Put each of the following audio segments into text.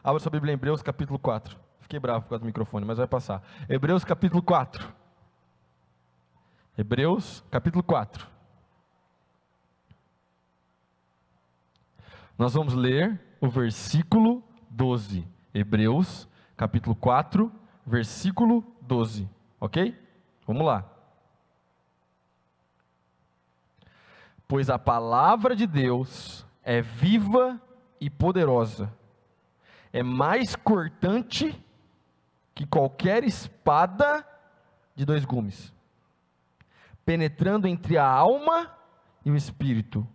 Abra sua Bíblia em Hebreus capítulo 4. Fiquei bravo por causa do microfone, mas vai passar. Hebreus capítulo 4. Hebreus capítulo 4. Nós vamos ler o versículo 12. Hebreus capítulo 4, versículo 12. Ok? Vamos lá. Pois a palavra de Deus é viva e poderosa, é mais cortante que qualquer espada de 2 gumes, penetrando entre a alma e o espírito,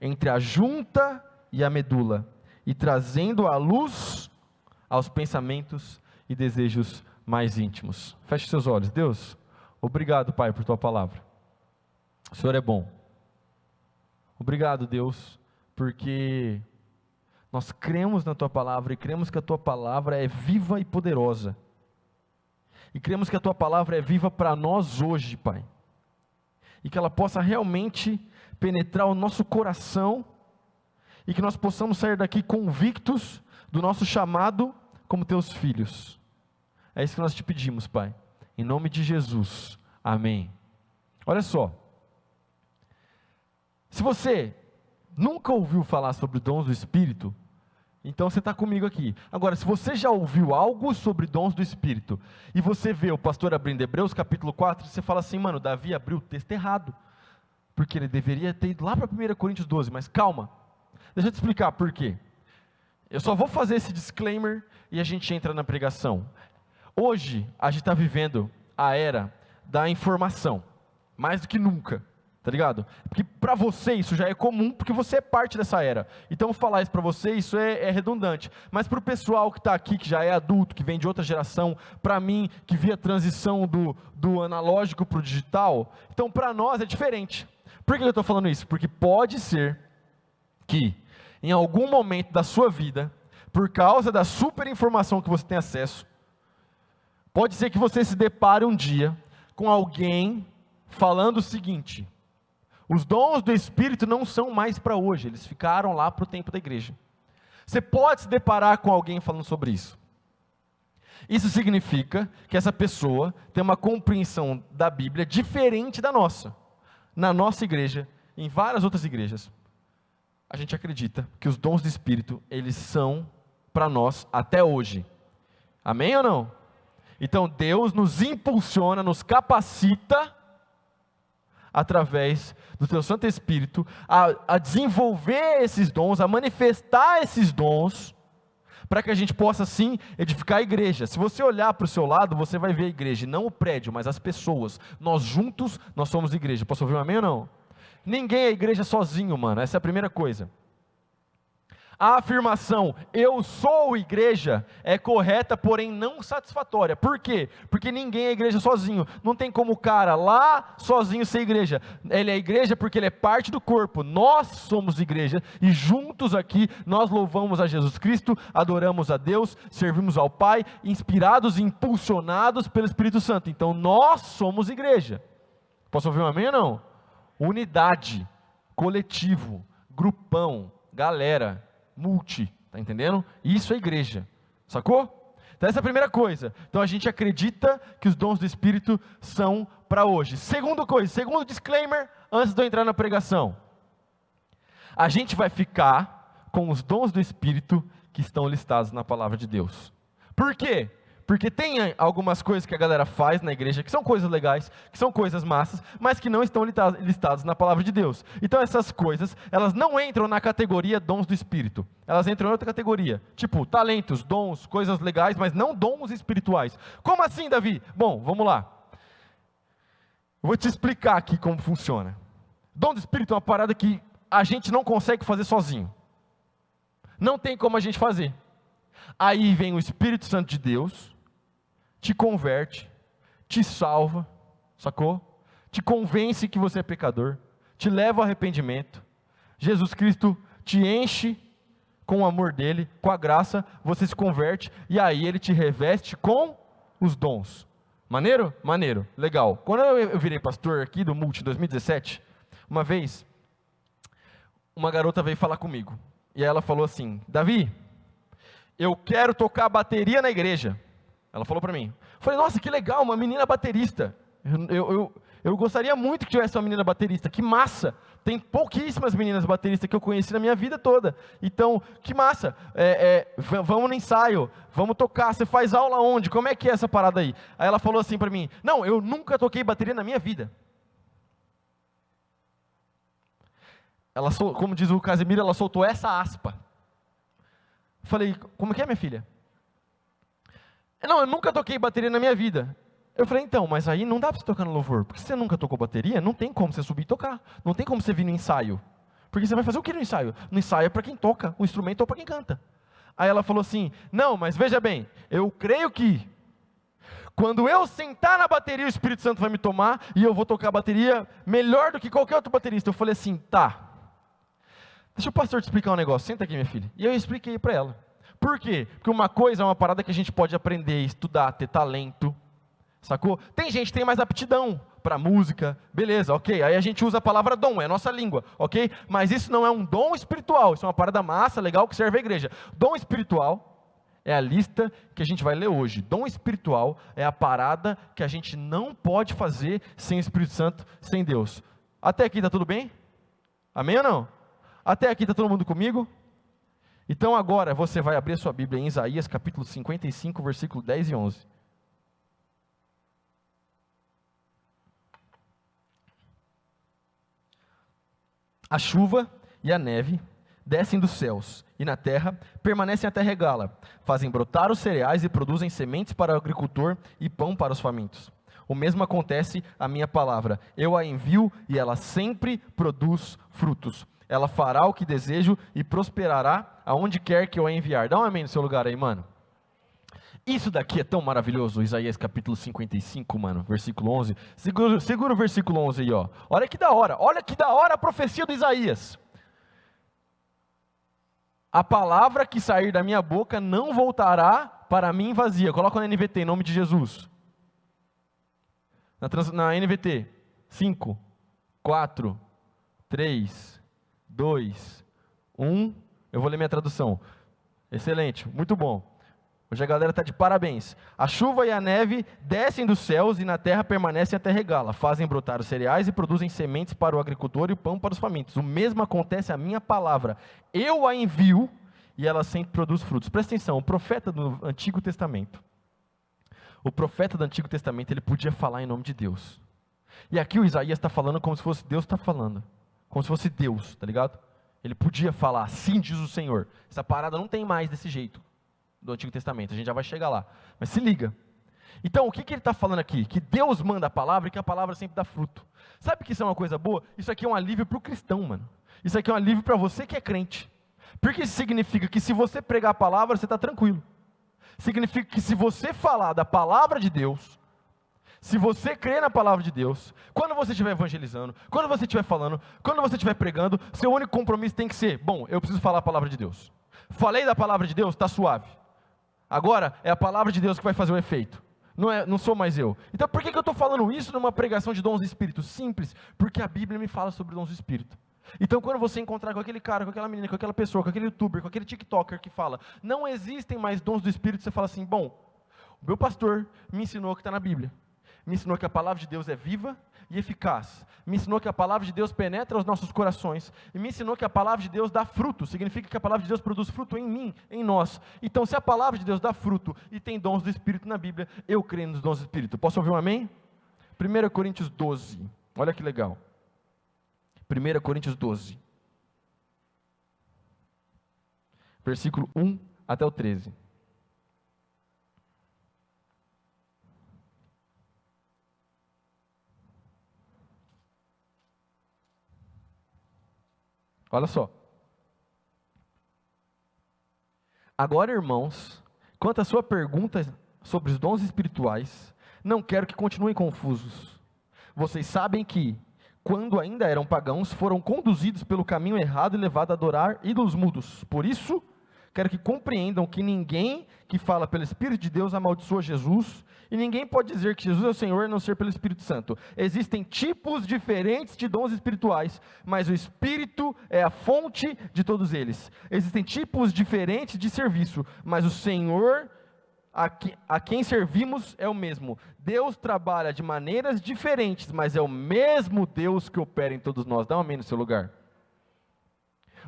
entre a junta e a medula, e trazendo à luz aos pensamentos e desejos mais íntimos. Feche seus olhos. Deus, obrigado, Pai, por tua palavra. O Senhor é bom. Obrigado, Deus, porque nós cremos na tua palavra e cremos que a tua palavra é viva e poderosa. E cremos que a tua palavra é viva para nós hoje, Pai. E que ela possa realmente penetrar o nosso coração e que nós possamos sair daqui convictos do nosso chamado como teus filhos. É isso que nós te pedimos, Pai. Em nome de Jesus. Amém. Olha só. Se você nunca ouviu falar sobre dons do Espírito, então você está comigo aqui. Agora, se você já ouviu algo sobre dons do Espírito, e você vê o pastor abrindo Hebreus capítulo 4, você fala assim, mano, Davi abriu o texto errado, porque ele deveria ter ido lá para 1 Coríntios 12, mas calma, deixa eu te explicar por quê. Eu só vou fazer esse disclaimer e a gente entra na pregação. Hoje, a gente está vivendo a era da informação, mais do que nunca. Tá ligado? Porque para você isso já é comum, porque você é parte dessa era. Então falar isso para você, isso é redundante. Mas para o pessoal que está aqui, que já é adulto, que vem de outra geração, para mim, que via a transição do analógico para o digital, então para nós é diferente. Por que eu estou falando isso? Porque pode ser que em algum momento da sua vida, por causa da super informação que você tem acesso, pode ser que você se depare um dia com alguém falando o seguinte: os dons do Espírito não são mais para hoje, eles ficaram lá para o tempo da igreja. Você pode se deparar com alguém falando sobre isso. Isso significa que essa pessoa tem uma compreensão da Bíblia diferente da nossa. Na nossa igreja, em várias outras igrejas, a gente acredita que os dons do Espírito, eles são para nós até hoje. Amém ou não? Então Deus nos impulsiona, nos capacita, através do teu Santo Espírito, a desenvolver esses dons, a manifestar esses dons, para que a gente possa sim edificar a igreja. Se você olhar para o seu lado, você vai ver a igreja, não o prédio, mas as pessoas. Nós juntos, nós somos igreja. Posso ouvir um amém ou não? Ninguém é igreja sozinho, mano, essa é a primeira coisa. A afirmação, eu sou igreja, é correta, porém não satisfatória. Por quê? Porque ninguém é igreja sozinho. Não tem como o cara lá sozinho ser igreja. Ele é igreja porque ele é parte do corpo. Nós somos igreja e juntos aqui nós louvamos a Jesus Cristo, adoramos a Deus, servimos ao Pai, inspirados e impulsionados pelo Espírito Santo. Então nós somos igreja. Posso ouvir um amém ou não? Unidade, coletivo, grupão, galera, multi, tá entendendo? Isso é igreja, sacou? Então essa é a primeira coisa. Então a gente acredita que os dons do Espírito são para hoje. Segunda coisa, segundo disclaimer, antes de eu entrar na pregação. A gente vai ficar com os dons do Espírito que estão listados na palavra de Deus. Por quê? Porque tem algumas coisas que a galera faz na igreja, que são coisas legais, que são coisas massas, mas que não estão listadas na palavra de Deus. Então essas coisas, elas não entram na categoria dons do Espírito. Elas entram em outra categoria. Tipo, talentos, dons, coisas legais, mas não dons espirituais. Como assim, Davi? Bom, vamos lá. Vou te explicar aqui como funciona. Dom do Espírito é uma parada que a gente não consegue fazer sozinho. Não tem como a gente fazer. Aí vem o Espírito Santo de Deus, te converte, te salva, sacou? Te convence que você é pecador, te leva ao arrependimento. Jesus Cristo te enche com o amor dele, com a graça, você se converte e aí ele te reveste com os dons. Maneiro? Maneiro, legal. Quando eu virei pastor aqui do Multi 2017, uma vez, uma garota veio falar comigo. E ela falou assim: Davi, eu quero tocar bateria na igreja. Ela falou para mim. Eu falei, nossa, que legal, uma menina baterista. Eu gostaria muito que tivesse uma menina baterista, que massa. Tem pouquíssimas meninas bateristas que eu conheci na minha vida toda. Então, que massa. Vamos no ensaio, vamos tocar. Você faz aula onde? Como é que é essa parada aí? Aí ela falou assim para mim, não, eu nunca toquei bateria na minha vida. Ela, como diz o Casemiro, ela soltou essa aspa. Falei, como que é, minha filha? Não, eu nunca toquei bateria na minha vida. Eu falei, então, mas aí não dá para você tocar no louvor, porque se você nunca tocou bateria, não tem como você subir e tocar, não tem como você vir no ensaio, porque você vai fazer o que no ensaio? No ensaio é para quem toca o instrumento ou para quem canta. Aí ela falou assim, não, mas veja bem, eu creio que, quando eu sentar na bateria, o Espírito Santo vai me tomar, e eu vou tocar a bateria melhor do que qualquer outro baterista. Eu falei assim, tá, deixa o pastor te explicar um negócio, senta aqui minha filha. E eu expliquei para ela. Por quê? Porque uma coisa é uma parada que a gente pode aprender, estudar, ter talento, sacou? Tem gente que tem mais aptidão para música, beleza, ok, aí a gente usa a palavra dom, é a nossa língua, ok? Mas isso não é um dom espiritual, isso é uma parada massa, legal, que serve a igreja. Dom espiritual é a lista que a gente vai ler hoje. Dom espiritual é a parada que a gente não pode fazer sem o Espírito Santo, sem Deus. Até aqui está tudo bem? Amém ou não? Até aqui está todo mundo comigo? Então agora você vai abrir a sua Bíblia em Isaías capítulo 55, versículo 10 e 11. A chuva e a neve descem dos céus, e na terra permanecem até regá-la, fazem brotar os cereais e produzem sementes para o agricultor e pão para os famintos. O mesmo acontece à minha palavra, eu a envio e ela sempre produz frutos. Ela fará o que desejo e prosperará aonde quer que eu a enviar. Dá um amém no seu lugar aí, mano. Isso daqui é tão maravilhoso, Isaías capítulo 55, mano, versículo 11. Segura o versículo 11 aí, ó. Olha que da hora a profecia do Isaías. A palavra que sair da minha boca não voltará para mim vazia. Coloca na NVT, em nome de Jesus. Na NVT, 5, 4, 3, 2, 1, eu vou ler minha tradução. Excelente, muito bom. Hoje a galera está de parabéns. A chuva e a neve descem dos céus e na terra permanecem até regá-la. Fazem brotar os cereais e produzem sementes para o agricultor e o pão para os famintos. O mesmo acontece à minha palavra. Eu a envio e ela sempre produz frutos. Presta atenção, o profeta do Antigo Testamento. O profeta do Antigo Testamento, ele podia falar em nome de Deus. E aqui o Isaías está falando como se fosse Deus está falando. Como se fosse Deus, tá ligado? Ele podia falar, assim diz o Senhor. Essa parada não tem mais desse jeito do Antigo Testamento, a gente já vai chegar lá. Mas se liga. Então, o que ele está falando aqui? Que Deus manda a palavra e que a palavra sempre dá fruto. Sabe que isso é uma coisa boa? Isso aqui é um alívio para o cristão, mano. Isso aqui é um alívio para você que é crente. Porque isso significa que se você pregar a palavra, você está tranquilo. Significa que se você falar da palavra de Deus, se você crer na palavra de Deus, quando você estiver evangelizando, quando você estiver falando, quando você estiver pregando, seu único compromisso tem que ser, bom, eu preciso falar a palavra de Deus. Falei da palavra de Deus, está suave. Agora é a palavra de Deus que vai fazer o efeito. Não sou mais eu. Então por que eu estou falando isso numa pregação de dons do Espírito? Simples, porque a Bíblia me fala sobre dons do Espírito. Então quando você encontrar com aquele cara, com aquela menina, com aquela pessoa, com aquele youtuber, com aquele tiktoker que fala, não existem mais dons do Espírito, você fala assim, bom, o meu pastor me ensinou que está na Bíblia. Me ensinou que a palavra de Deus é viva e eficaz. Me ensinou que a palavra de Deus penetra os nossos corações. E me ensinou que a palavra de Deus dá fruto. Significa que a palavra de Deus produz fruto em mim, em nós. Então, se a palavra de Deus dá fruto e tem dons do Espírito na Bíblia, eu creio nos dons do Espírito. Posso ouvir um amém? 1 Coríntios 12. Olha que legal. 1 Coríntios 12. Versículo 1 até o 13. Olha só. Agora, irmãos, quanto à sua pergunta sobre os dons espirituais, não quero que continuem confusos. Vocês sabem que, quando ainda eram pagãos, foram conduzidos pelo caminho errado e levados a adorar ídolos mudos. Por isso, quero que compreendam que ninguém que fala pelo Espírito de Deus amaldiçoa Jesus, e ninguém pode dizer que Jesus é o Senhor a não ser pelo Espírito Santo. Existem tipos diferentes de dons espirituais, mas o Espírito é a fonte de todos eles. Existem tipos diferentes de serviço, mas o Senhor a quem servimos é o mesmo. Deus trabalha de maneiras diferentes, mas é o mesmo Deus que opera em todos nós. Dá um amém no seu lugar.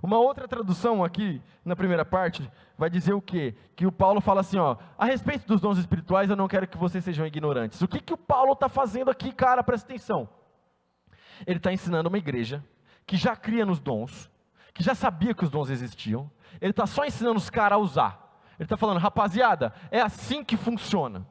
Uma outra tradução aqui, na primeira parte, vai dizer o quê? Que o Paulo fala assim, ó, a respeito dos dons espirituais, eu não quero que vocês sejam ignorantes. O que o Paulo está fazendo aqui, cara? Presta atenção. Ele está ensinando uma igreja que já cria nos dons, que já sabia que os dons existiam, ele está só ensinando os caras a usar. Ele está falando, rapaziada, é assim que funciona.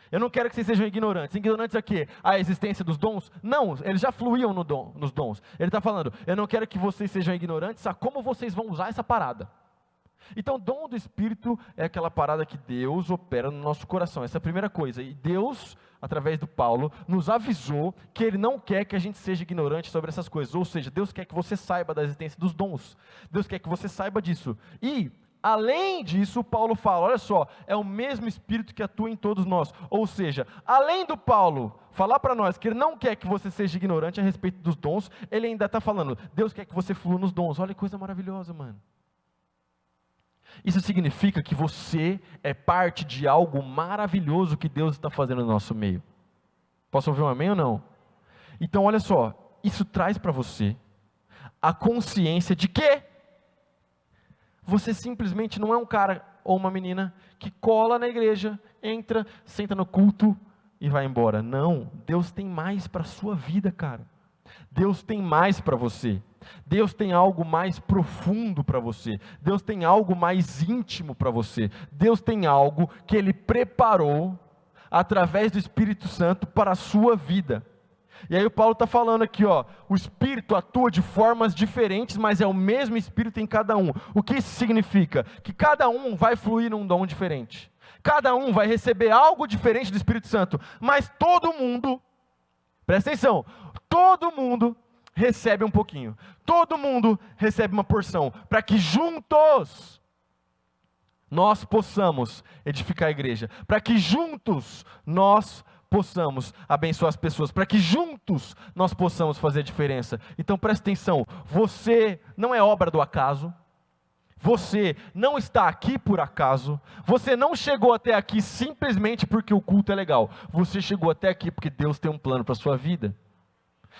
Eu não quero que vocês sejam ignorantes. Ignorantes é o quê? A existência dos dons? Não, eles já fluíam nos dons. Ele está falando, eu não quero que vocês sejam ignorantes a como vocês vão usar essa parada. Então, dom do Espírito é aquela parada que Deus opera no nosso coração. Essa é a primeira coisa. E Deus, através do Paulo, nos avisou que Ele não quer que a gente seja ignorante sobre essas coisas. Ou seja, Deus quer que você saiba da existência dos dons. Deus quer que você saiba disso. E além disso, Paulo fala, olha só, é o mesmo Espírito que atua em todos nós. Ou seja, além do Paulo falar para nós que ele não quer que você seja ignorante a respeito dos dons, ele ainda está falando, Deus quer que você flua nos dons. Olha que coisa maravilhosa, mano. Isso significa que você é parte de algo maravilhoso que Deus está fazendo no nosso meio. Posso ouvir um amém ou não? Então, olha só, isso traz para você a consciência de que você simplesmente não é um cara ou uma menina que cola na igreja, entra, senta no culto e vai embora. Não, Deus tem mais para a sua vida, cara. Deus tem mais para você. Deus tem algo mais profundo para você. Deus tem algo mais íntimo para você. Deus tem algo que Ele preparou através do Espírito Santo para a sua vida. E aí o Paulo está falando aqui, ó, o Espírito atua de formas diferentes, mas é o mesmo Espírito em cada um. O que isso significa? Que cada um vai fluir num dom diferente. Cada um vai receber algo diferente do Espírito Santo. Mas todo mundo, presta atenção, todo mundo recebe um pouquinho. Todo mundo recebe uma porção. Para que juntos nós possamos edificar a igreja. Para que juntos nós possamos abençoar as pessoas, para que juntos nós possamos fazer a diferença. Então presta atenção, você não é obra do acaso, você não está aqui por acaso, você não chegou até aqui simplesmente porque o culto é legal, você chegou até aqui porque Deus tem um plano para a sua vida.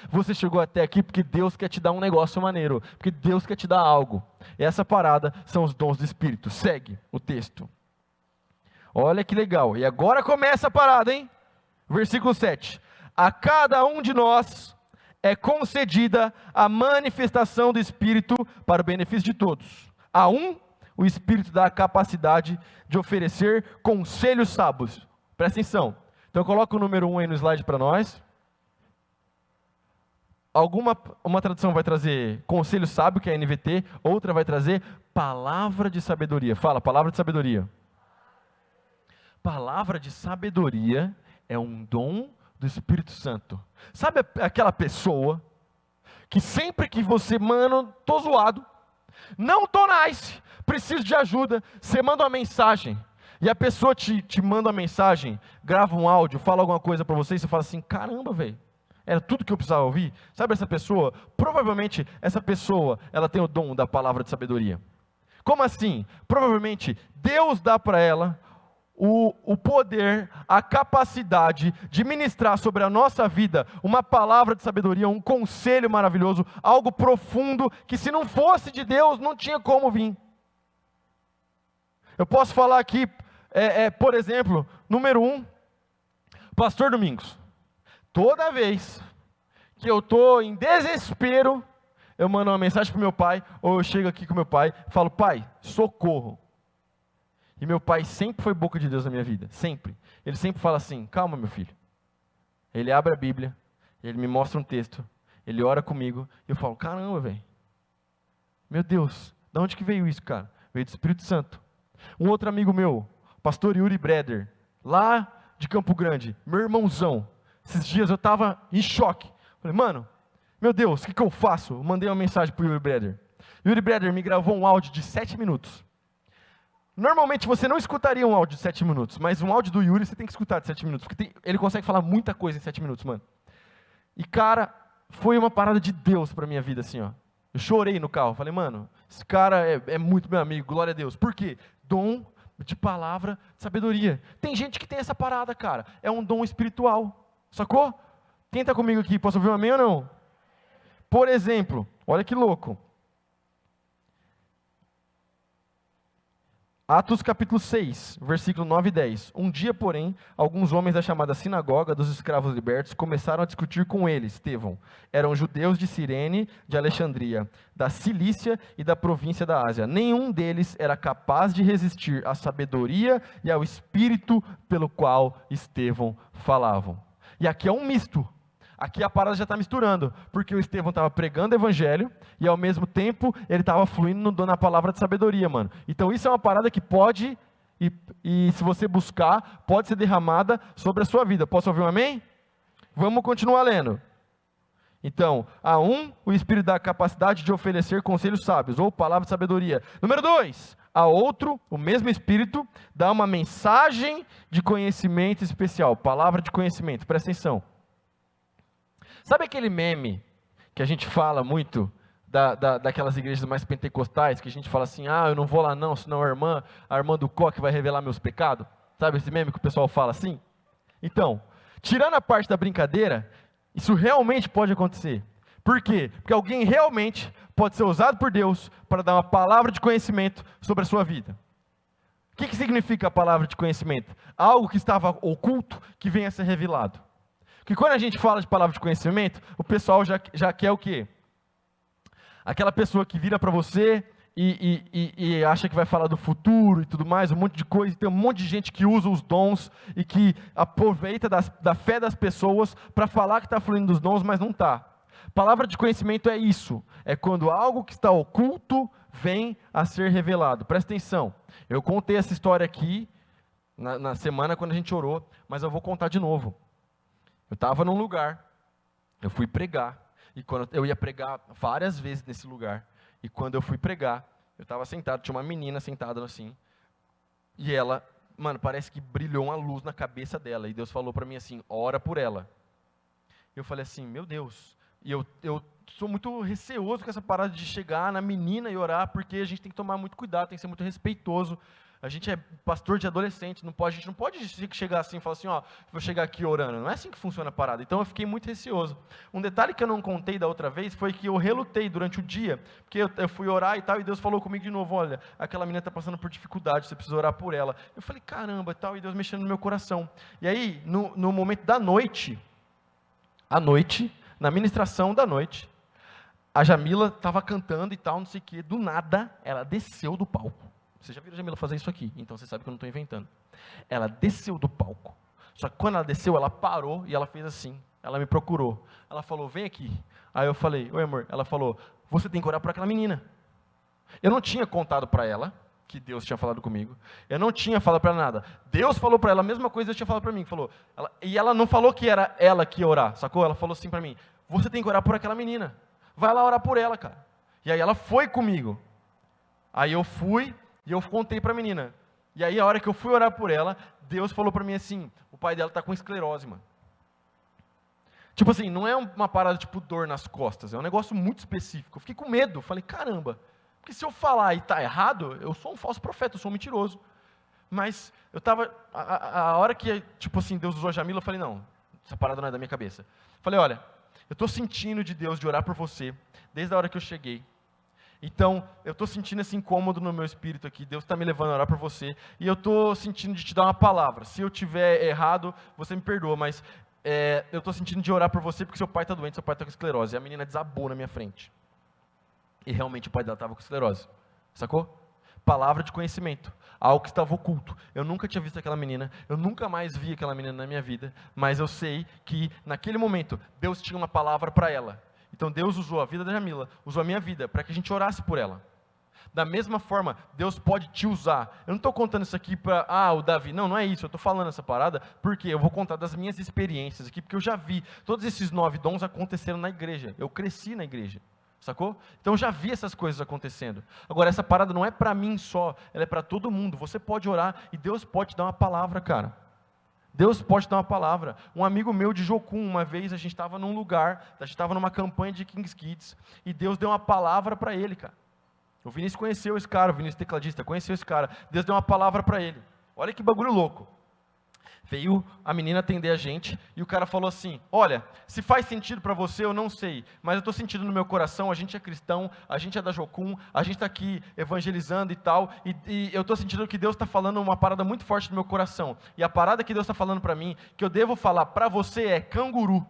Você chegou até aqui porque Deus quer te dar um negócio maneiro, porque Deus quer te dar algo. E essa parada são os dons do Espírito. Segue o texto. Olha que legal, e agora começa a parada, hein? Versículo 7, a cada um de nós é concedida a manifestação do Espírito para o benefício de todos. A um, o Espírito dá a capacidade de oferecer conselhos sábios. Presta atenção, então coloca o número 1 aí no slide para nós. Uma tradução vai trazer conselho sábio, que é a NVT, outra vai trazer palavra de sabedoria. Fala, palavra de sabedoria. Palavra de sabedoria é um dom do Espírito Santo. Sabe aquela pessoa que sempre que você, mano, tô zoado, não tô nice, preciso de ajuda, você manda uma mensagem, e a pessoa te manda uma mensagem, grava um áudio, fala alguma coisa para você, e você fala assim, caramba, velho, era tudo que eu precisava ouvir. Sabe essa pessoa? Provavelmente essa pessoa, ela tem o dom da palavra de sabedoria. Como assim? Provavelmente Deus dá para ela o poder, a capacidade de ministrar sobre a nossa vida uma palavra de sabedoria, um conselho maravilhoso, algo profundo, que se não fosse de Deus, não tinha como vir. Eu posso falar aqui, por exemplo, número 1, Pastor Domingos. Toda vez que eu estou em desespero, eu mando uma mensagem para o meu pai, ou eu chego aqui com meu pai, falo, pai, socorro. E meu pai sempre foi boca de Deus na minha vida, sempre. Ele sempre fala assim, calma meu filho. Ele abre a Bíblia, ele me mostra um texto, ele ora comigo, e eu falo, caramba, velho. Meu Deus, de onde que veio isso, cara? Veio do Espírito Santo. Um outro amigo meu, pastor Yuri Breder, lá de Campo Grande, meu irmãozão. Esses dias eu estava em choque. Falei, mano, meu Deus, o que eu faço? Eu mandei uma mensagem para o Yuri Breder. Yuri Breder me gravou um áudio de 7 minutos. Normalmente você não escutaria um áudio de 7 minutos, mas um áudio do Yuri você tem que escutar de 7 minutos, porque ele consegue falar muita coisa em 7 minutos, mano. E cara, foi uma parada de Deus pra minha vida, assim, ó. Eu chorei no carro, falei, mano, esse cara é muito meu amigo, glória a Deus. Por quê? Dom de palavra, de sabedoria. Tem gente que tem essa parada, cara, é um dom espiritual, sacou? Quem tá comigo aqui, posso ouvir um amém ou não? Por exemplo, olha que louco. Atos capítulo 6, versículo 9 e 10. Um dia, porém, alguns homens da chamada sinagoga dos escravos libertos começaram a discutir com ele, Estevão. Eram judeus de Cirene, de Alexandria, da Cilícia e da província da Ásia. Nenhum deles era capaz de resistir à sabedoria e ao espírito pelo qual Estevão falava. E aqui é um misto. Aqui a parada já está misturando, porque o Estevão estava pregando o evangelho e ao mesmo tempo ele estava fluindo na palavra de sabedoria, mano. Então isso é uma parada que pode, e se você buscar, pode ser derramada sobre a sua vida. Posso ouvir um amém? Vamos continuar lendo. Então, a um, o Espírito dá a capacidade de oferecer conselhos sábios, ou palavra de sabedoria. Número 2, a outro, o mesmo Espírito, dá uma mensagem de conhecimento especial, palavra de conhecimento, presta atenção. Sabe aquele meme que a gente fala muito daquelas igrejas mais pentecostais, que a gente fala assim, eu não vou lá não, senão a irmã do coque vai revelar meus pecados? Sabe esse meme que o pessoal fala assim? Então, tirando a parte da brincadeira, isso realmente pode acontecer. Por quê? Porque alguém realmente pode ser usado por Deus para dar uma palavra de conhecimento sobre a sua vida. O que significa a palavra de conhecimento? Algo que estava oculto, que venha a ser revelado. Porque quando a gente fala de palavra de conhecimento, o pessoal já quer o quê? Aquela pessoa que vira para você e acha que vai falar do futuro e tudo mais, um monte de coisa. Tem um monte de gente que usa os dons e que aproveita da fé das pessoas para falar que está fluindo dos dons, mas não está. Palavra de conhecimento é isso. É quando algo que está oculto vem a ser revelado. Presta atenção. Eu contei essa história aqui na semana quando a gente orou, mas eu vou contar de novo. Eu estava num lugar, eu fui pregar, e quando eu ia pregar várias vezes nesse lugar, e quando eu fui pregar, eu estava sentado, tinha uma menina sentada assim, e ela, mano, parece que brilhou uma luz na cabeça dela, e Deus falou para mim assim, ora por ela. Eu falei assim, meu Deus, e eu sou muito receoso com essa parada de chegar na menina e orar, porque a gente tem que tomar muito cuidado, tem que ser muito respeitoso. A gente é pastor de adolescente, a gente não pode chegar assim e falar assim, vou chegar aqui orando. Não é assim que funciona a parada. Então eu fiquei muito receoso. Um detalhe que eu não contei da outra vez foi que eu relutei durante o dia, porque eu fui orar e tal, e Deus falou comigo de novo, olha, aquela menina está passando por dificuldade, você precisa orar por ela. Eu falei, caramba, tal, e Deus mexendo no meu coração. E aí, no momento da noite, à noite, na ministração da noite, a Jamila estava cantando e tal, não sei o quê, do nada, ela desceu do palco. Você já viu a Jamila fazer isso aqui, então você sabe que eu não estou inventando. Ela desceu do palco. Só que quando ela desceu, ela parou e ela fez assim. Ela me procurou. Ela falou, vem aqui. Aí eu falei, oi amor. Ela falou, você tem que orar por aquela menina. Eu não tinha contado para ela que Deus tinha falado comigo. Eu não tinha falado para ela nada. Deus falou para ela a mesma coisa que Deus tinha falado para mim. E ela não falou que era ela que ia orar, sacou? Ela falou assim para mim, você tem que orar por aquela menina. Vai lá orar por ela, cara. E aí ela foi comigo. Aí eu fui. E eu contei para a menina. E aí, a hora que eu fui orar por ela, Deus falou para mim assim, o pai dela está com esclerose, mano. Tipo assim, não é uma parada tipo dor nas costas, é um negócio muito específico. Eu fiquei com medo, falei, caramba, porque se eu falar e está errado, eu sou um falso profeta, eu sou um mentiroso. Mas eu estava, a hora que, tipo assim, Deus usou a Jamila, eu falei, não, essa parada não é da minha cabeça. Falei, olha, eu estou sentindo de Deus de orar por você, desde a hora que eu cheguei. Então, eu estou sentindo esse incômodo no meu espírito aqui, Deus está me levando a orar por você, e eu estou sentindo de te dar uma palavra. Se eu tiver errado, você me perdoa, mas eu estou sentindo de orar por você porque seu pai está doente, seu pai está com esclerose. E a menina desabou na minha frente. E realmente o pai dela estava com esclerose. Sacou? Palavra de conhecimento, algo que estava oculto. Eu nunca tinha visto aquela menina, eu nunca mais vi aquela menina na minha vida, mas eu sei que naquele momento, Deus tinha uma palavra para ela. Então Deus usou a vida da Jamila, usou a minha vida, para que a gente orasse por ela. Da mesma forma, Deus pode te usar. Eu não estou contando isso aqui para, o Davi. Não é isso, eu estou falando essa parada, porque eu vou contar das minhas experiências aqui, porque eu já vi, todos esses 9 dons aconteceram na igreja. Eu cresci na igreja, Sacou? Então eu já vi essas coisas acontecendo. Agora, essa parada não é para mim só, ela é para todo mundo. Você pode orar e Deus pode te dar uma palavra, cara. Deus pode te dar uma palavra. Um amigo meu de Jocum, uma vez a gente estava num lugar, a gente estava numa campanha de Kings Kids, e Deus deu uma palavra para ele, cara. O Vinícius conheceu esse cara, o Vinícius tecladista, conheceu esse cara. Deus deu uma palavra para ele. Olha que bagulho louco. Veio a menina atender a gente e o cara falou assim: olha, se faz sentido para você eu não sei, mas eu estou sentindo no meu coração, a gente é cristão, a gente é da Jocum, a gente está aqui evangelizando e tal, e eu estou sentindo que Deus está falando uma parada muito forte no meu coração, e a parada que Deus está falando para mim, que eu devo falar para você é canguru.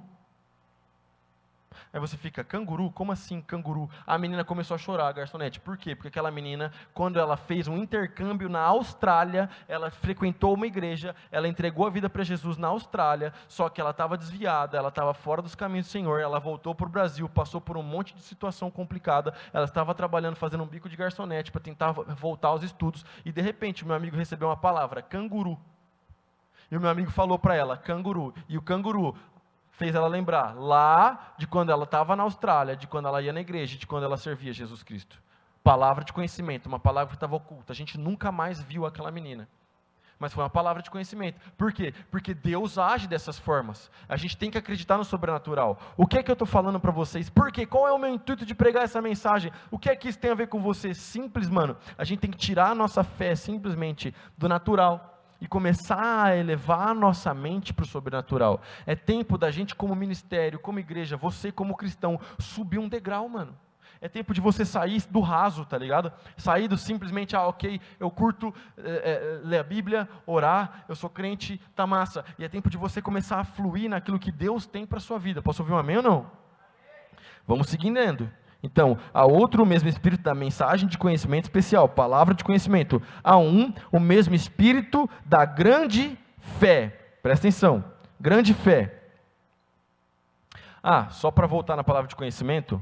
Aí você fica, canguru? Como assim canguru? A menina começou a chorar, a garçonete. Por quê? Porque aquela menina, quando ela fez um intercâmbio na Austrália, ela frequentou uma igreja, ela entregou a vida para Jesus na Austrália, só que ela estava desviada, ela estava fora dos caminhos do Senhor, ela voltou para o Brasil, passou por um monte de situação complicada, ela estava trabalhando, fazendo um bico de garçonete para tentar voltar aos estudos, e de repente o meu amigo recebeu uma palavra, canguru. E o meu amigo falou para ela, canguru. E o canguru fez ela lembrar lá de quando ela estava na Austrália, de quando ela ia na igreja, de quando ela servia Jesus Cristo. Palavra de conhecimento, uma palavra que estava oculta. A gente nunca mais viu aquela menina. Mas foi uma palavra de conhecimento. Por quê? Porque Deus age dessas formas. A gente tem que acreditar no sobrenatural. O que é que eu estou falando para vocês? Por quê? Qual é o meu intuito de pregar essa mensagem? O que é que isso tem a ver com você? Simples, mano. A gente tem que tirar a nossa fé simplesmente do natural e começar a elevar a nossa mente para o sobrenatural. É tempo da gente como ministério, como igreja, você como cristão, subir um degrau, mano. É tempo de você sair do raso, tá ligado? Sair do simplesmente, ok, eu curto ler a Bíblia, orar, eu sou crente, tá massa. E é tempo de você começar a fluir naquilo que Deus tem para a sua vida. Posso ouvir um amém ou não? Vamos seguindo. Então, há outro, o mesmo Espírito da mensagem de conhecimento especial, palavra de conhecimento. Há o mesmo Espírito da grande fé. Presta atenção, grande fé. Só para voltar na palavra de conhecimento,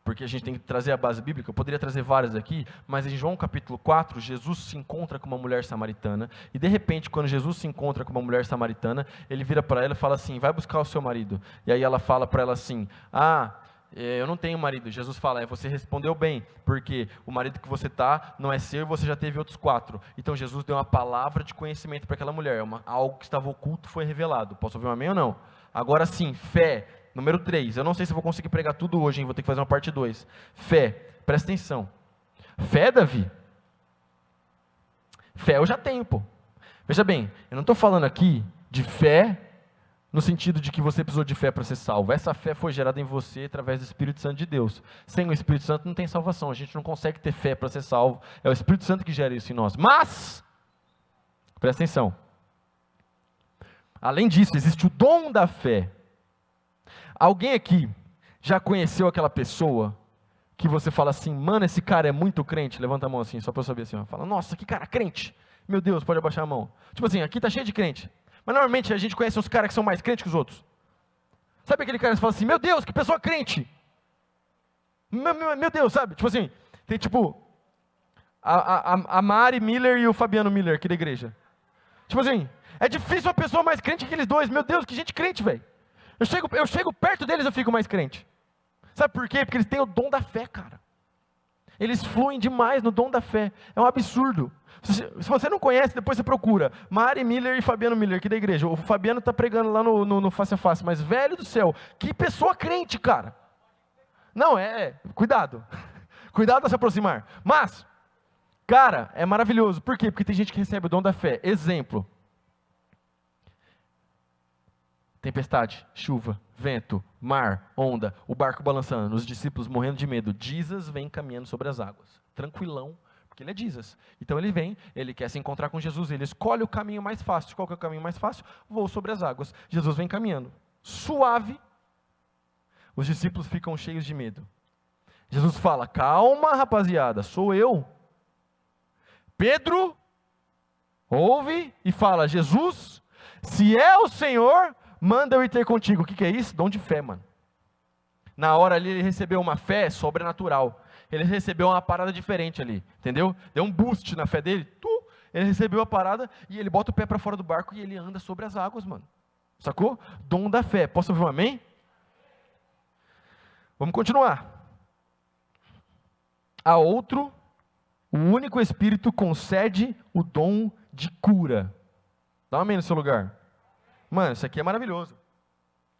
porque a gente tem que trazer a base bíblica, eu poderia trazer várias aqui, mas em João capítulo 4, Jesus se encontra com uma mulher samaritana, e de repente, quando Jesus se encontra com uma mulher samaritana, ele vira para ela e fala assim, vai buscar o seu marido. E aí ela fala para ela assim, eu não tenho marido. Jesus fala, você respondeu bem, porque o marido que você está não é seu e você já teve outros 4. Então Jesus deu uma palavra de conhecimento para aquela mulher, algo que estava oculto foi revelado. Posso ouvir um amém ou não? Agora sim, fé, número 3, eu não sei se eu vou conseguir pregar tudo hoje, vou ter que fazer uma parte 2. Fé, presta atenção. Fé, Davi? Fé eu já tenho, pô. Veja bem, eu não estou falando aqui de fé no sentido de que você precisou de fé para ser salvo. Essa fé foi gerada em você através do Espírito Santo de Deus. Sem o Espírito Santo não tem salvação. A gente não consegue ter fé para ser salvo. É o Espírito Santo que gera isso em nós. Mas, presta atenção. Além disso, existe o dom da fé. Alguém aqui já conheceu aquela pessoa que você fala assim, mano, esse cara é muito crente? Levanta a mão assim, só para eu saber assim. Fala, nossa, que cara crente. Meu Deus, pode abaixar a mão. Tipo assim, aqui está cheio de crente. Mas normalmente a gente conhece uns caras que são mais crentes que os outros. Sabe aquele cara que fala assim, meu Deus, que pessoa crente. Meu Deus, sabe? Tipo assim, tem tipo a Mari Miller e o Fabiano Miller aqui da igreja. Tipo assim, é difícil uma pessoa mais crente que aqueles dois. Meu Deus, que gente crente, velho. Eu chego perto deles, eu fico mais crente. Sabe por quê? Porque eles têm o dom da fé, cara. Eles fluem demais no dom da fé. É um absurdo. Se você não conhece, depois você procura. Mari Miller e Fabiano Miller, aqui da igreja. O Fabiano está pregando lá no Face a Face. Mas, velho do céu, que pessoa crente, cara. Não, cuidado. Cuidado a se aproximar. Mas, cara, é maravilhoso. Por quê? Porque tem gente que recebe o dom da fé. Exemplo. Tempestade, chuva, vento, mar, onda, o barco balançando, os discípulos morrendo de medo. Jesus vem caminhando sobre as águas. Tranquilão. Porque ele é Jesus. Então ele vem, ele quer se encontrar com Jesus, ele escolhe o caminho mais fácil. Qual que é o caminho mais fácil? Vou sobre as águas. Jesus vem caminhando. Suave. Os discípulos ficam cheios de medo. Jesus fala, calma rapaziada, sou eu. Pedro ouve e fala, Jesus, se é o Senhor, manda eu ir ter contigo. O que é isso? Dom de fé, mano. Na hora ali ele recebeu uma fé sobrenatural. Ele recebeu uma parada diferente ali, entendeu? Deu um boost na fé dele. Ele recebeu a parada e ele bota o pé para fora do barco e ele anda sobre as águas, mano. Sacou? Dom da fé. Posso ouvir um amém? Vamos continuar. A outro, o único Espírito concede o dom de cura. Dá um amém no seu lugar. Mano, isso aqui é maravilhoso.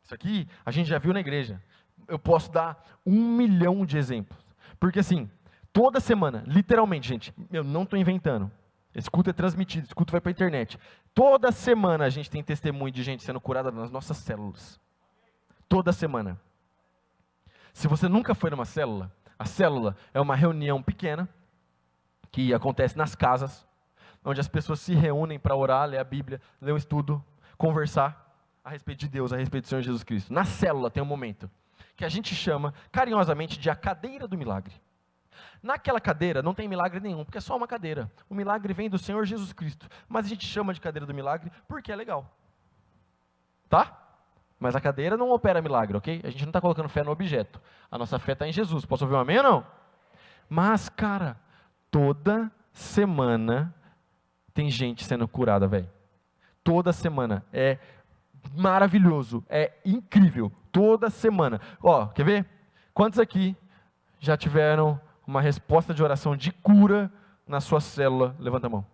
Isso aqui a gente já viu na igreja. Eu posso dar 1 milhão de exemplos. Porque assim, toda semana, literalmente, gente, eu não estou inventando. Esse culto é transmitido, esse culto vai para a internet. Toda semana a gente tem testemunho de gente sendo curada nas nossas células. Toda semana. Se você nunca foi numa célula, a célula é uma reunião pequena, que acontece nas casas, onde as pessoas se reúnem para orar, ler a Bíblia, ler um estudo, conversar a respeito de Deus, a respeito do Senhor Jesus Cristo. Na célula tem um momento que a gente chama carinhosamente de a cadeira do milagre. Naquela cadeira não tem milagre nenhum, porque é só uma cadeira. O milagre vem do Senhor Jesus Cristo, mas a gente chama de cadeira do milagre porque é legal. Tá? Mas a cadeira não opera milagre, ok? A gente não está colocando fé no objeto. A nossa fé está em Jesus. Posso ouvir um amém ou não? Mas, cara, toda semana tem gente sendo curada, velho. Toda semana. É maravilhoso. É incrível. Toda semana. Ó, quer ver? Quantos aqui já tiveram uma resposta de oração de cura na sua célula? Levanta a mão.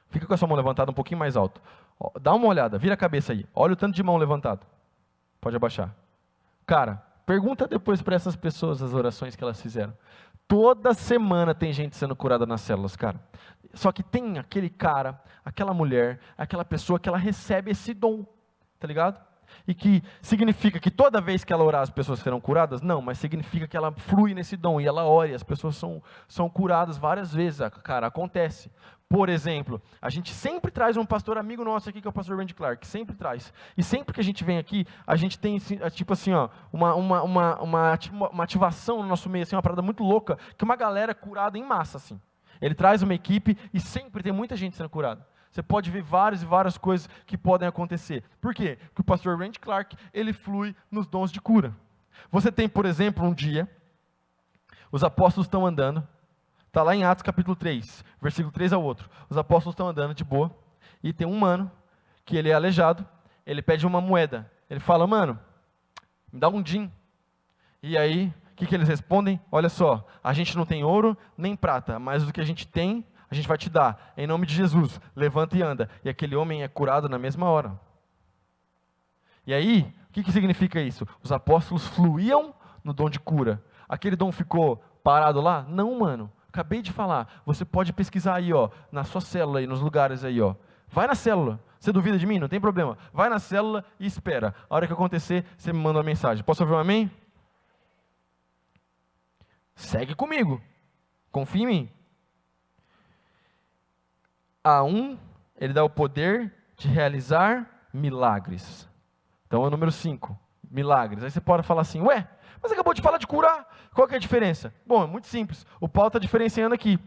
Fica com a sua mão levantada um pouquinho mais alto. Ó, dá uma olhada, vira a cabeça aí. Olha o tanto de mão levantado. Pode abaixar. Cara, pergunta depois para essas pessoas as orações que elas fizeram. Toda semana tem gente sendo curada nas células, cara. Só que tem aquele cara, aquela mulher, aquela pessoa que ela recebe esse dom, tá ligado? E que significa que toda vez que ela orar as pessoas serão curadas? Não, mas significa que ela flui nesse dom e ela ora e as pessoas são curadas várias vezes, cara, acontece. Por exemplo, a gente sempre traz um pastor amigo nosso aqui, que é o pastor Randy Clark, sempre traz. E sempre que a gente vem aqui, a gente tem, tipo assim, ó, uma ativação no nosso meio, assim, uma parada muito louca, que uma galera curada em massa, assim. Ele traz uma equipe e sempre tem muita gente sendo curada. Você pode ver várias e várias coisas que podem acontecer. Por quê? Porque o pastor Randy Clark, ele flui nos dons de cura. Você tem, por exemplo, um dia, os apóstolos estão andando, está lá em Atos capítulo 3, versículo 3 ao outro. Os apóstolos estão andando de boa, e tem um mano, que ele é aleijado, ele pede uma moeda. Ele fala, mano, me dá um din. E aí, o que eles respondem? Olha só, a gente não tem ouro nem prata, mas o que a gente tem, a gente vai te dar, em nome de Jesus, levanta e anda. E aquele homem é curado na mesma hora. E aí, o que significa isso? Os apóstolos fluíam no dom de cura. Aquele dom ficou parado lá? Não, mano. Acabei de falar. Você pode pesquisar aí, ó, na sua célula, aí, nos lugares aí, ó. Vai na célula. Você duvida de mim? Não tem problema. Vai na célula e espera. A hora que acontecer, você me manda uma mensagem. Posso ouvir um amém? Segue comigo. Confia em mim. A um, ele dá o poder de realizar milagres. Então é o número 5, milagres. Aí você pode falar assim, ué, mas acabou de falar de curar, qual que é a diferença? Bom, é muito simples, o Paulo está diferenciando aqui.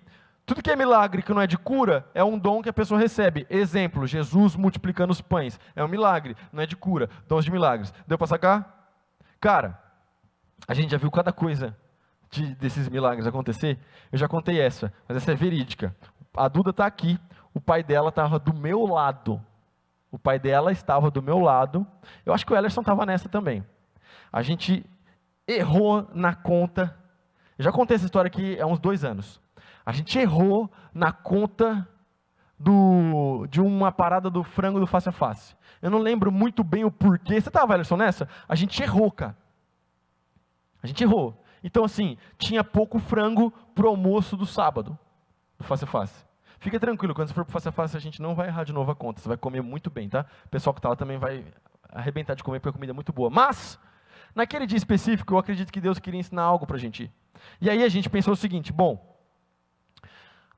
Tudo que é milagre que não é de cura, é um dom que a pessoa recebe. Exemplo, Jesus multiplicando os pães, é um milagre, não é de cura, dons de milagres. Deu para sacar? Cara, a gente já viu cada coisa desses milagres acontecer. Eu já contei essa, mas essa é verídica. A Duda está aqui. O pai dela estava do meu lado. O pai dela estava do meu lado. Eu acho que o Ellerson estava nessa também. A gente errou na conta. Eu já contei essa história aqui há uns 2 anos. A gente errou na conta de uma parada do frango do face a face. Eu não lembro muito bem o porquê. Você estava, Ellerson, nessa? A gente errou, cara. A gente errou. Então, assim, tinha pouco frango pro almoço do sábado, do face a face. Fica tranquilo, quando você for para o face a face, a gente não vai errar de novo a conta. Você vai comer muito bem, tá? O pessoal que está lá também vai arrebentar de comer, porque a comida é muito boa. Mas, naquele dia específico, eu acredito que Deus queria ensinar algo para a gente. E aí a gente pensou o seguinte, bom,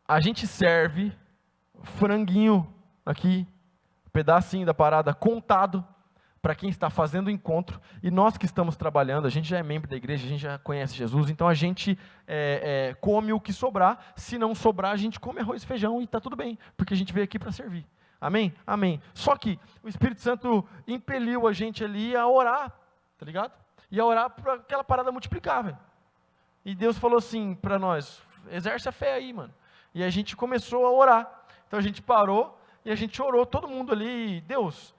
a gente serve franguinho aqui, pedacinho da parada, contado, para quem está fazendo o encontro, e nós que estamos trabalhando, a gente já é membro da igreja, a gente já conhece Jesus, então a gente come o que sobrar, se não sobrar, a gente come arroz e feijão e está tudo bem, porque a gente veio aqui para servir. Amém? Amém. Só que o Espírito Santo impeliu a gente ali a orar, tá ligado? E a orar para aquela parada multiplicar, velho. E Deus falou assim para nós, exerce a fé aí, mano. E a gente começou a orar. Então a gente parou e a gente orou, todo mundo ali, Deus,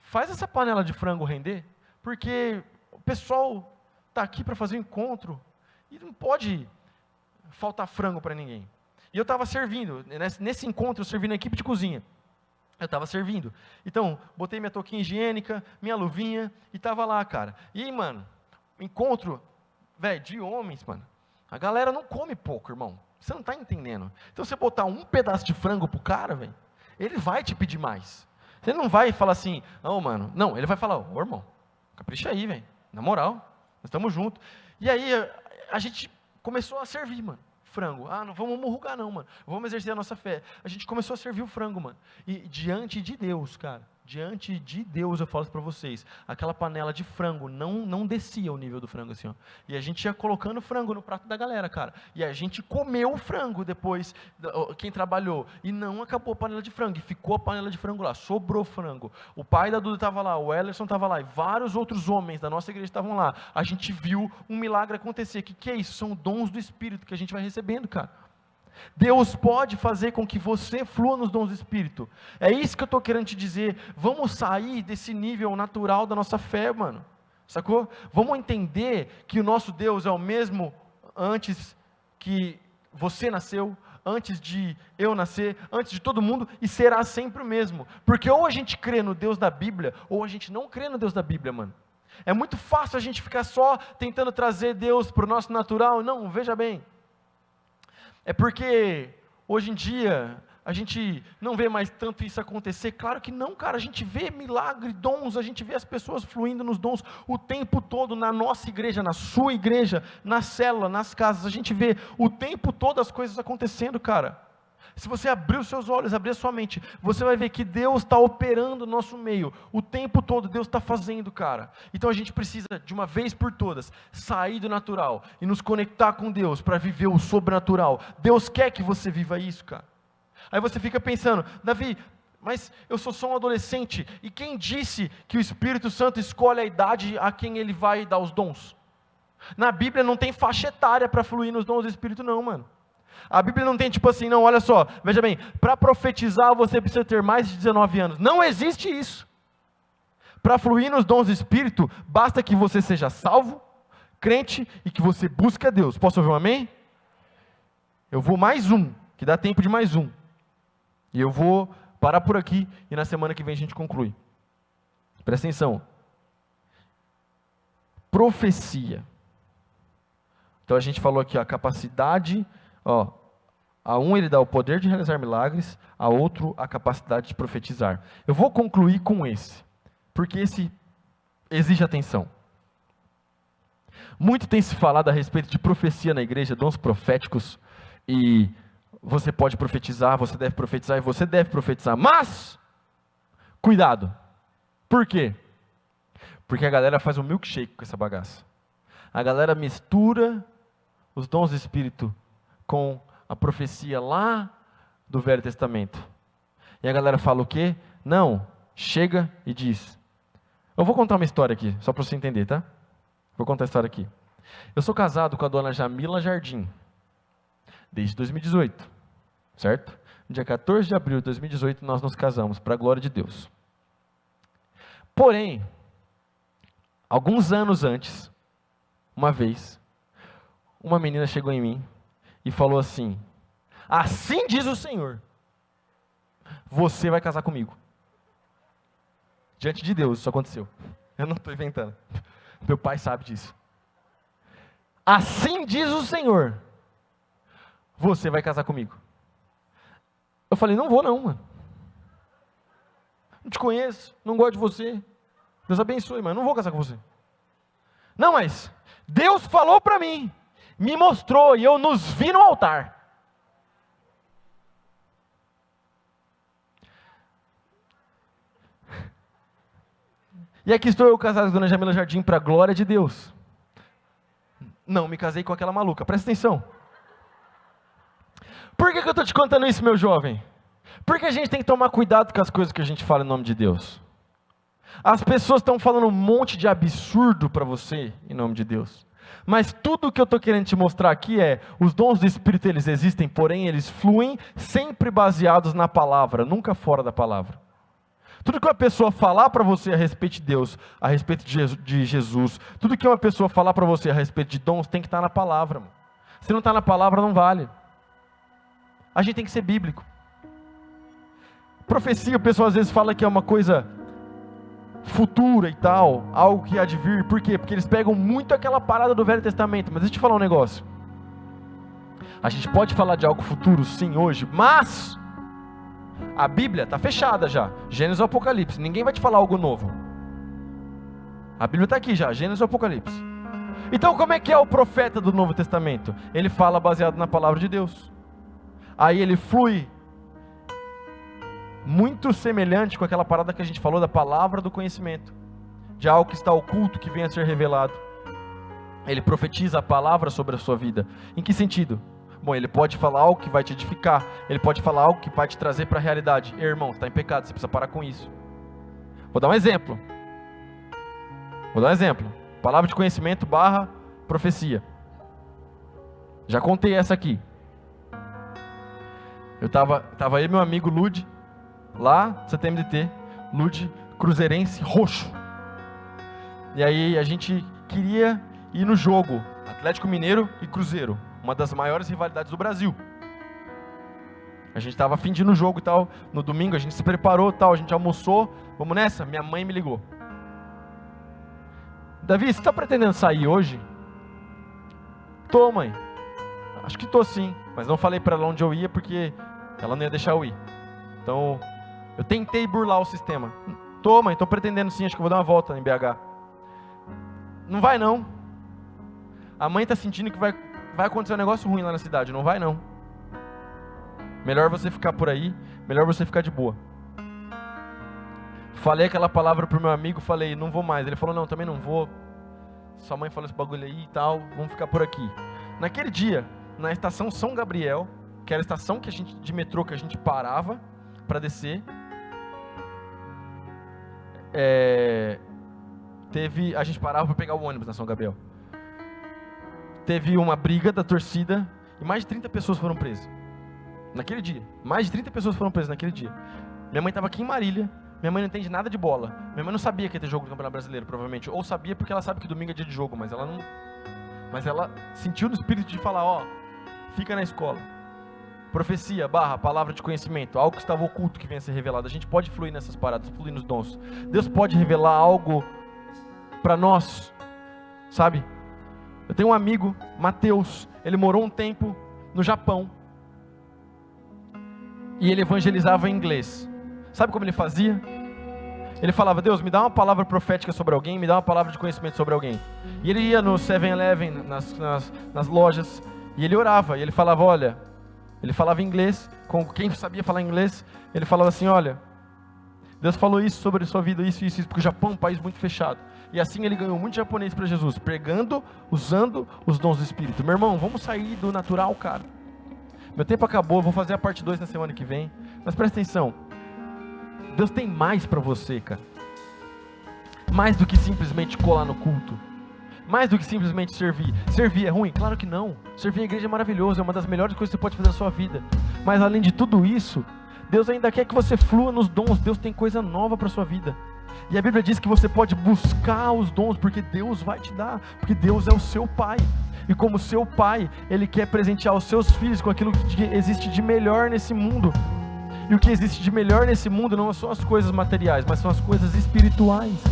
faz essa panela de frango render, porque o pessoal está aqui para fazer um encontro, e não pode faltar frango para ninguém. E eu estava servindo, nesse encontro eu servi na equipe de cozinha. Eu estava servindo. Então, botei minha touquinha higiênica, minha luvinha, e estava lá, cara. E aí, mano, encontro, velho, de homens, mano. A galera não come pouco, irmão. Você não está entendendo. Então, você botar um pedaço de frango pro cara, velho, ele vai te pedir mais. Você não vai falar assim, não, mano. Não, ele vai falar, ô, irmão, capricha aí, velho. Na moral, nós estamos juntos. E aí, a gente começou a servir, mano. Frango. Ah, não vamos murrugar não, mano. Vamos exercer a nossa fé. A gente começou a servir o frango, mano. E diante de Deus, cara, diante de Deus eu falo isso para vocês, aquela panela de frango não descia o nível do frango assim, ó. E a gente ia colocando frango no prato da galera, cara. E a gente comeu o frango depois, quem trabalhou. E não acabou a panela de frango, e ficou a panela de frango lá, sobrou frango. O pai da Duda estava lá, o Ellerson estava lá, e vários outros homens da nossa igreja estavam lá. A gente viu um milagre acontecer. O que é isso? São dons do Espírito que a gente vai recebendo, cara. Deus pode fazer com que você flua nos dons do Espírito. É isso que eu estou querendo te dizer. Vamos sair desse nível natural da nossa fé, mano. Sacou? Vamos entender que o nosso Deus é o mesmo antes que você nasceu, antes de eu nascer, antes de todo mundo, e será sempre o mesmo. Porque ou a gente crê no Deus da Bíblia, ou a gente não crê no Deus da Bíblia, mano. É muito fácil a gente ficar só tentando trazer Deus para o nosso natural. Não, veja bem. É porque hoje em dia a gente não vê mais tanto isso acontecer. Claro que não, cara, a gente vê milagre, dons, a gente vê as pessoas fluindo nos dons o tempo todo, na nossa igreja, na sua igreja, na célula, nas casas, a gente vê o tempo todo as coisas acontecendo, cara. Se você abrir os seus olhos, abrir a sua mente, você vai ver que Deus está operando no nosso meio, o tempo todo Deus está fazendo, cara. Então a gente precisa, de uma vez por todas, sair do natural e nos conectar com Deus para viver o sobrenatural. Deus quer que você viva isso, cara. Aí você fica pensando, Davi, mas eu sou só um adolescente, e quem disse que o Espírito Santo escolhe a idade a quem ele vai dar os dons? Na Bíblia não tem faixa etária para fluir nos dons do Espírito não, mano. A Bíblia não tem tipo assim, não, olha só, veja bem, para profetizar você precisa ter mais de 19 anos. Não existe isso. Para fluir nos dons do Espírito, basta que você seja salvo, crente e que você busque a Deus. Posso ouvir um amém? Eu vou mais um, que dá tempo de mais um. E eu vou parar por aqui e na semana que vem a gente conclui. Presta atenção. Profecia. Então a gente falou aqui, a capacidade... a um ele dá o poder de realizar milagres, a outro a capacidade de profetizar. Eu vou concluir com esse, porque esse exige atenção. Muito tem se falado a respeito de profecia na igreja, dons proféticos, e você pode profetizar, você deve profetizar e você deve profetizar, mas, cuidado, por quê? Porque a galera faz um milkshake com essa bagaça. A galera mistura os dons do Espírito com a profecia lá do Velho Testamento. E a galera fala o quê? Não, chega e diz. Eu vou contar uma história aqui, só para você entender, tá? Vou contar a história aqui. Eu sou casado com a dona Jamila Jardim, desde 2018, certo? No dia 14 de abril de 2018 nós nos casamos, para a glória de Deus. Porém, alguns anos antes, uma vez, uma menina chegou em mim e falou assim, assim diz o Senhor, você vai casar comigo. Diante de Deus isso aconteceu. Eu não estou inventando. Meu pai sabe disso. Assim diz o Senhor, você vai casar comigo. Eu falei, não vou não, mano. Não te conheço, não gosto de você. Deus abençoe, mas não vou casar com você. Não, mas Deus falou para mim, me mostrou e eu nos vi no altar. E aqui estou eu casado com a dona Jamila Jardim para a glória de Deus. Não me casei com aquela maluca, presta atenção. Por que eu estou te contando isso, meu jovem? Porque a gente tem que tomar cuidado com as coisas que a gente fala em nome de Deus. As pessoas estão falando um monte de absurdo para você em nome de Deus. Mas tudo o que eu estou querendo te mostrar aqui é, os dons do Espírito eles existem, porém eles fluem sempre baseados na palavra, nunca fora da palavra. Tudo que uma pessoa falar para você a respeito de Deus, a respeito de Jesus, tudo que uma pessoa falar para você a respeito de dons tem que estar na palavra. Mano. Se não está na palavra, não vale. A gente tem que ser bíblico. Profecia, o pessoal às vezes fala que é uma coisa futura e tal, algo que há de vir. Por quê? Porque eles pegam muito aquela parada do Velho Testamento. Mas deixa eu te falar um negócio. A gente pode falar de algo futuro, sim, hoje, mas a Bíblia está fechada já. Gênesis e Apocalipse. Ninguém vai te falar algo novo. A Bíblia está aqui já, Gênesis e Apocalipse. Então como é que é o profeta do Novo Testamento? Ele fala baseado na palavra de Deus. Aí ele flui muito semelhante com aquela parada que a gente falou da palavra do conhecimento, de algo que está oculto, que vem a ser revelado. Ele profetiza a palavra sobre a sua vida. Em que sentido? Bom, ele pode falar algo que vai te edificar, ele pode falar algo que vai te trazer para a realidade. Ei, irmão, você está em pecado, você precisa parar com isso. Vou dar um exemplo. Palavra de conhecimento / profecia. Já contei essa aqui. Eu tava aí meu amigo Lude, lá CTMDT, Lude cruzeirense roxo. E aí a gente queria ir no jogo Atlético Mineiro e Cruzeiro, uma das maiores rivalidades do Brasil. A gente estava a fim de ir no jogo e tal. No domingo a gente se preparou e tal, a gente almoçou. Vamos nessa? Minha mãe me ligou. Davi, você está pretendendo sair hoje? Tô, mãe. Acho que tô sim, mas não falei para ela onde eu ia porque ela não ia deixar eu ir. Então, eu tentei burlar o sistema. Tô, mãe, tô pretendendo sim, acho que eu vou dar uma volta em BH. Não vai não. A mãe tá sentindo que vai acontecer um negócio ruim lá na cidade, não vai não. Melhor você ficar por aí, melhor você ficar de boa. Falei aquela palavra pro meu amigo, falei, não vou mais. Ele falou, não, também não vou. Sua mãe falou esse bagulho aí e tal, vamos ficar por aqui. Naquele dia, na estação São Gabriel, que era a estação de metrô que a gente parava para descer, a gente parava para pegar o ônibus na São Gabriel. Teve uma briga da torcida e mais de 30 pessoas foram presas. Naquele dia, mais de 30 pessoas foram presas naquele dia. Minha mãe estava aqui em Marília, minha mãe não entende nada de bola. Minha mãe não sabia que ia ter jogo do Campeonato Brasileiro, provavelmente. Ou sabia porque ela sabe que domingo é dia de jogo, mas ela não... Mas ela sentiu no espírito de falar, ó, fica na escola. Profecia, / palavra de conhecimento, algo que estava oculto que venha a ser revelado. A gente pode fluir nessas paradas, fluir nos dons. Deus pode revelar algo para nós, sabe? Eu tenho um amigo, Mateus, ele morou um tempo no Japão. E ele evangelizava em inglês. Sabe como ele fazia? Ele falava, Deus, me dá uma palavra profética sobre alguém, me dá uma palavra de conhecimento sobre alguém. E ele ia no 7-Eleven, nas lojas, e ele orava, e ele falava, olha, ele falava inglês, com quem sabia falar inglês, ele falava assim, olha, Deus falou isso sobre a sua vida, isso, porque o Japão é um país muito fechado. E assim ele ganhou muito japonês para Jesus, pregando, usando os dons do Espírito. Meu irmão, vamos sair do natural, cara. Meu tempo acabou, vou fazer a parte 2 na semana que vem, mas presta atenção. Deus tem mais para você, cara. Mais do que simplesmente colar no culto. Mais do que simplesmente servir. Servir é ruim? Claro que não. Servir a igreja é maravilhoso, é uma das melhores coisas que você pode fazer na sua vida. Mas além de tudo isso, Deus ainda quer que você flua nos dons. Deus tem coisa nova para a sua vida. E a Bíblia diz que você pode buscar os dons, porque Deus vai te dar. Porque Deus é o seu Pai. E como seu Pai, Ele quer presentear os seus filhos com aquilo que existe de melhor nesse mundo. E o que existe de melhor nesse mundo não são as coisas materiais, mas são as coisas espirituais.